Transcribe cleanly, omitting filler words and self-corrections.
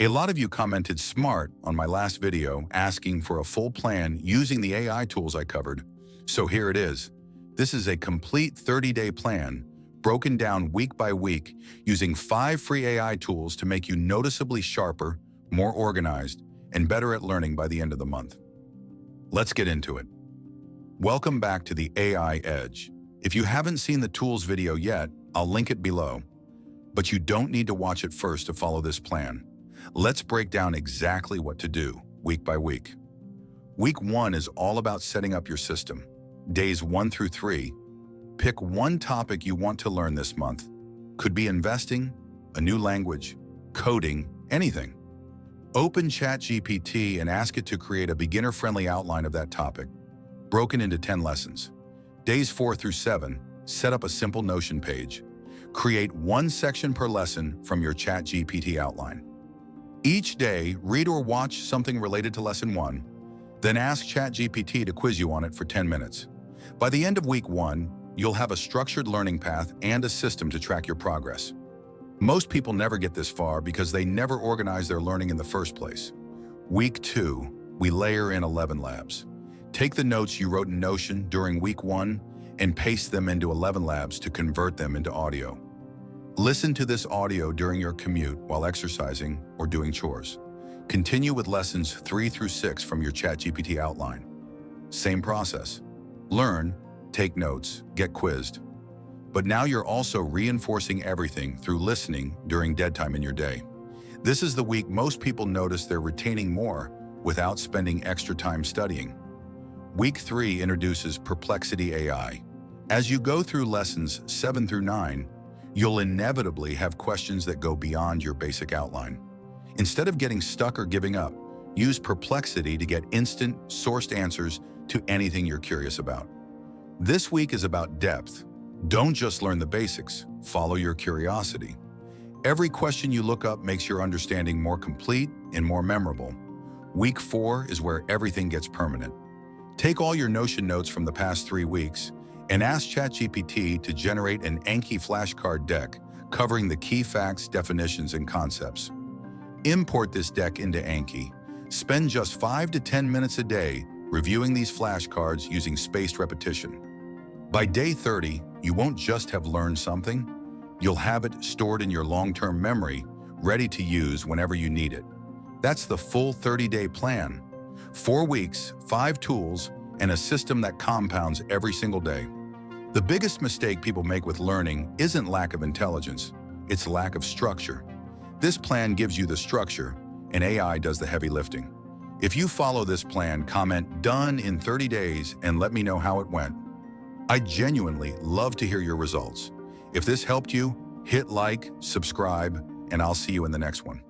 A lot of you commented smart on my last video asking for a full plan using the AI tools I covered. So here it is. This is a complete 30-day plan broken down week by week using 5 free AI tools to make you noticeably sharper, more organized, and better at learning by the end of the month. Let's get into it. Welcome back to the AI Edge. If you haven't seen the tools video yet, I'll link it below. But you don't need to watch it first to follow this plan. Let's break down exactly what to do, week by week. Week 1 is all about setting up your system. Days 1 through 3, pick one topic you want to learn this month. Could be investing, a new language, coding, anything. Open ChatGPT and ask it to create a beginner-friendly outline of that topic, broken into 10 lessons. Days 4 through 7, set up a simple Notion page. Create one section per lesson from your ChatGPT outline. Each day, read or watch something related to Lesson 1, then ask ChatGPT to quiz you on it for 10 minutes. By the end of week 1, you'll have a structured learning path and a system to track your progress. Most people never get this far because they never organize their learning in the first place. Week 2, we layer in ElevenLabs. Take the notes you wrote in Notion during week 1 and paste them into ElevenLabs to convert them into audio. Listen to this audio during your commute while exercising or doing chores. Continue with lessons 3 through 6 from your ChatGPT outline. Same process. Learn, take notes, get quizzed. But now you're also reinforcing everything through listening during dead time in your day. This is the week most people notice they're retaining more without spending extra time studying. Week 3 introduces Perplexity AI. As you go through lessons 7 through 9, you'll inevitably have questions that go beyond your basic outline. Instead of getting stuck or giving up, use Perplexity to get instant, sourced answers to anything you're curious about. This week is about depth. Don't just learn the basics, follow your curiosity. Every question you look up makes your understanding more complete and more memorable. Week 4 is where everything gets permanent. Take all your Notion notes from the past 3 weeks and ask ChatGPT to generate an Anki flashcard deck covering the key facts, definitions, and concepts. Import this deck into Anki. Spend just 5 to 10 minutes a day reviewing these flashcards using spaced repetition. By day 30, you won't just have learned something, you'll have it stored in your long-term memory, ready to use whenever you need it. That's the full 30-day plan. 4 weeks, 5 tools, and a system that compounds every single day. The biggest mistake people make with learning isn't lack of intelligence, it's lack of structure. This plan gives you the structure, and AI does the heavy lifting. If you follow this plan, comment "done in 30 days" and let me know how it went. I genuinely love to hear your results. If this helped you, hit like, subscribe, and I'll see you in the next one.